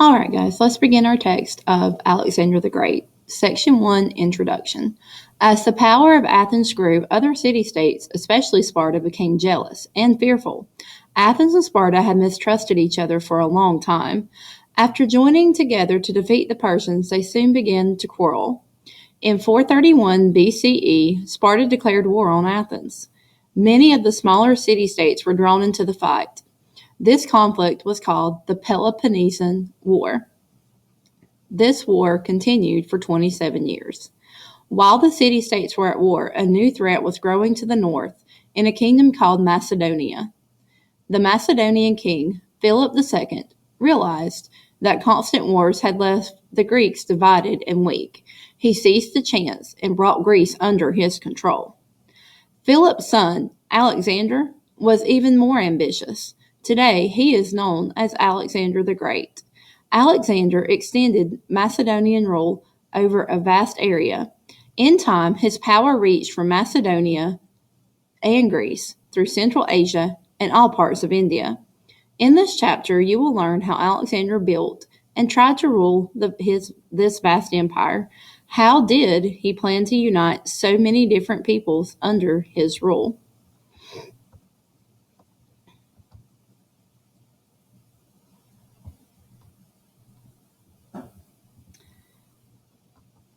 All right, guys, let's begin our text of Alexander the Great. Section 1, Introduction. As the power of Athens grew, other city-states, especially Sparta, became jealous and fearful. Athens and Sparta had mistrusted each other for a long time. After joining together to defeat the Persians, they soon began to quarrel. In 431 BCE, Sparta declared war on Athens. Many of the smaller city-states were drawn into the fight. This conflict was called the Peloponnesian War. This war continued for 27 years. While the city-states were at war, a new threat was growing to the north in a kingdom called Macedonia. The Macedonian king, Philip II, realized that constant wars had left the Greeks divided and weak. He seized the chance and brought Greece under his control. Philip's son, Alexander, was even more ambitious. Today, he is known as Alexander the Great. Alexander extended Macedonian rule over a vast area. In time, his power reached from Macedonia and Greece through Central Asia and all parts of India. In this chapter, you will learn how Alexander built and tried to rule this vast empire. How did he plan to unite so many different peoples under his rule?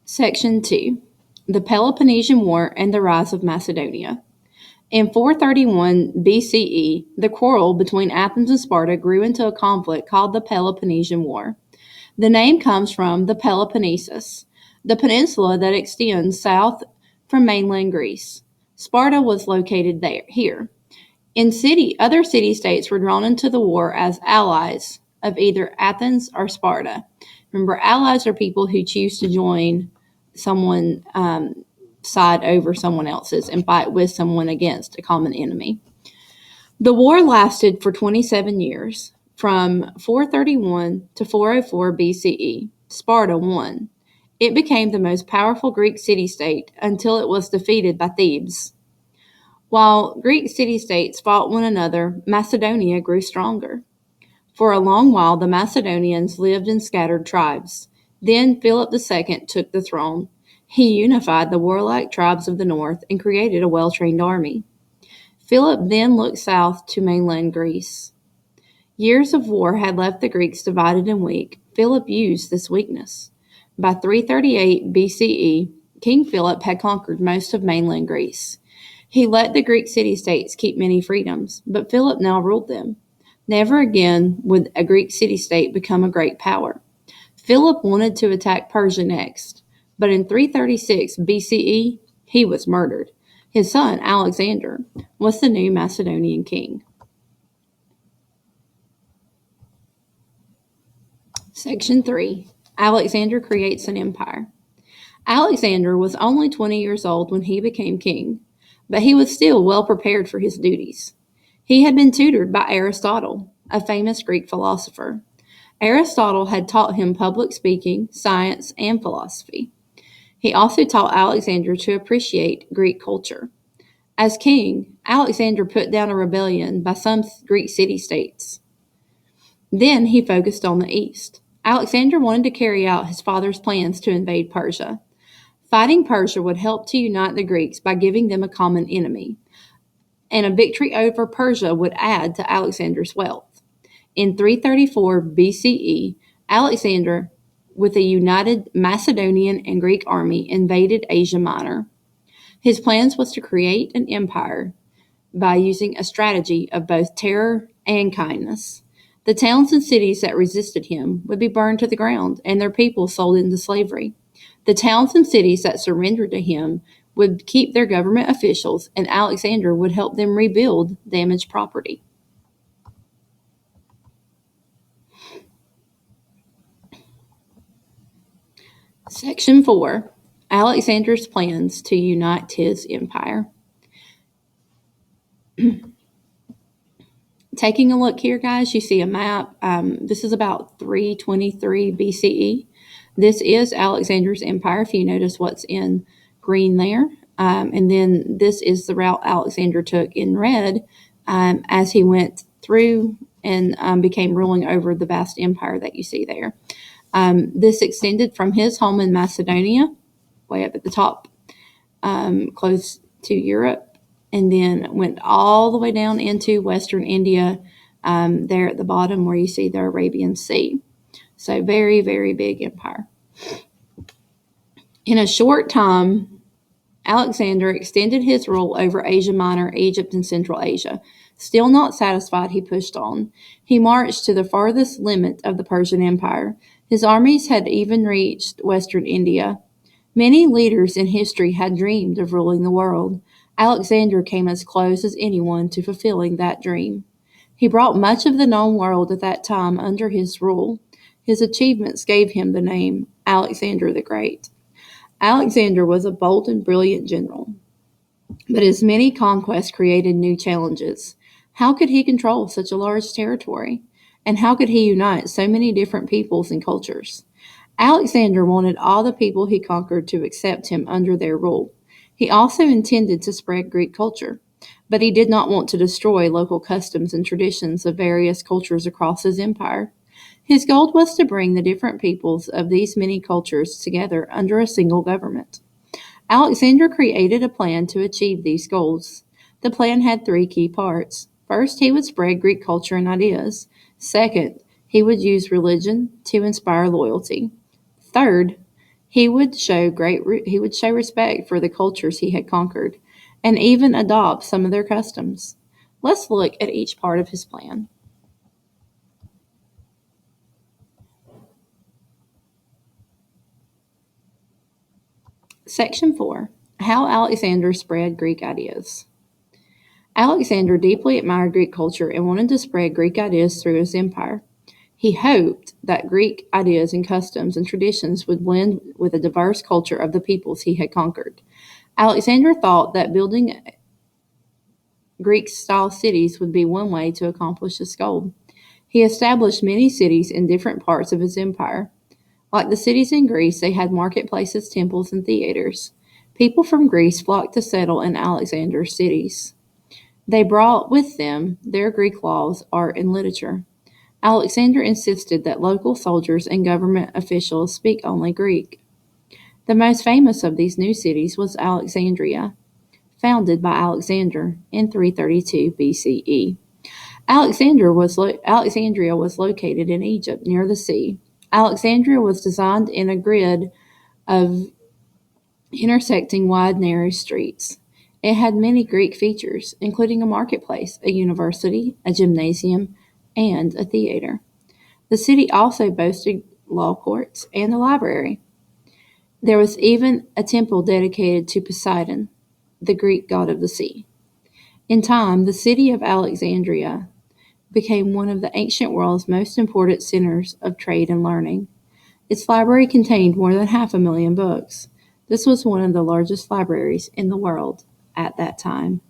Section 2. The Peloponnesian War and the Rise of Macedonia. In 431 BCE, the quarrel between Athens and Sparta grew into a conflict called the Peloponnesian War. The name comes from the Peloponnesus, the peninsula that extends south from mainland Greece. Sparta was located here. Other city-states were drawn into the war as allies of either Athens or Sparta. Remember, allies are people who choose to join someone side over someone else's and fight with someone against a common enemy. The war lasted for 27 years, from 431 to 404 BCE. Sparta won. It became the most powerful Greek city-state until it was defeated by Thebes. While Greek city-states fought one another, Macedonia grew stronger. For a long while, the Macedonians lived in scattered tribes. Then Philip II took the throne. He unified the warlike tribes of the north and created a well-trained army. Philip then looked south to mainland Greece. Years of war had left the Greeks divided and weak. Philip used this weakness. By 338 BCE, King Philip had conquered most of mainland Greece. He let the Greek city-states keep many freedoms, but Philip now ruled them. Never again would a Greek city-state become a great power. Philip wanted to attack Persia next, but in 336 BCE, he was murdered. His son, Alexander, was the new Macedonian king. Section 3. Alexander creates an empire. Alexander was only 20 years old when he became king, but he was still well prepared for his duties. He had been tutored by Aristotle, a famous Greek philosopher. Aristotle had taught him public speaking, science, and philosophy. He also taught Alexander to appreciate Greek culture. As king, Alexander put down a rebellion by some Greek city-states. Then he focused on the east. Alexander wanted to carry out his father's plans to invade Persia. Fighting Persia would help to unite the Greeks by giving them a common enemy, and a victory over Persia would add to Alexander's wealth. In 334 BCE, Alexander, with a united Macedonian and Greek army, invaded Asia Minor. His plans was to create an empire by using a strategy of both terror and kindness. The towns and cities that resisted him would be burned to the ground and their people sold into slavery. The towns and cities that surrendered to him would keep their government officials, and Alexander would help them rebuild damaged property. Section 4. Alexander's plans to unite his empire. Taking a look here, guys, you see a map. This is about 323 BCE. This is Alexander's empire, if you notice what's in green there. And then this is the route Alexander took in red as he went through and became ruling over the vast empire that you see there. This extended from his home in Macedonia, way up at the top, close to Europe, and then went all the way down into Western India, there at the bottom where you see the Arabian Sea. So very, very big empire. In a short time, Alexander extended his rule over Asia Minor, Egypt, and Central Asia. Still not satisfied, he pushed on. He marched to the farthest limit of the Persian Empire. His armies had even reached Western India. Many leaders in history had dreamed of ruling the world. Alexander came as close as anyone to fulfilling that dream. He brought much of the known world at that time under his rule. His achievements gave him the name Alexander the Great. Alexander was a bold and brilliant general, but his many conquests created new challenges. How could he control such a large territory? And how could he unite so many different peoples and cultures? Alexander wanted all the people he conquered to accept him under their rule. He also intended to spread Greek culture, but he did not want to destroy local customs and traditions of various cultures across his empire. His goal was to bring the different peoples of these many cultures together under a single government. Alexander created a plan to achieve these goals. The plan had three key parts. First, he would spread Greek culture and ideas. Second, he would use religion to inspire loyalty. Third, he would show respect for the cultures he had conquered, and even adopt some of their customs. Let's look at each part of his plan. Section 4. How Alexander spread Greek ideas. Alexander deeply admired Greek culture and wanted to spread Greek ideas through his empire. He hoped that Greek ideas and customs and traditions would blend with the diverse culture of the peoples he had conquered. Alexander thought that building Greek-style cities would be one way to accomplish this goal. He established many cities in different parts of his empire. Like the cities in Greece, they had marketplaces, temples, and theaters. People from Greece flocked to settle in Alexander's cities. They brought with them their Greek laws, art, and literature. Alexander insisted that local soldiers and government officials speak only Greek. The most famous of these new cities was Alexandria, founded by Alexander in 332 BCE. Alexandria was located in Egypt, near the sea. Alexandria was designed in a grid of intersecting wide, narrow streets. It had many Greek features, including a marketplace, a university, a gymnasium, and a theater. The city also boasted law courts and a library. There was even a temple dedicated to Poseidon, the Greek god of the sea. In time, the city of Alexandria became one of the ancient world's most important centers of trade and learning. Its library contained more than 500,000 books. This was one of the largest libraries in the world at that time.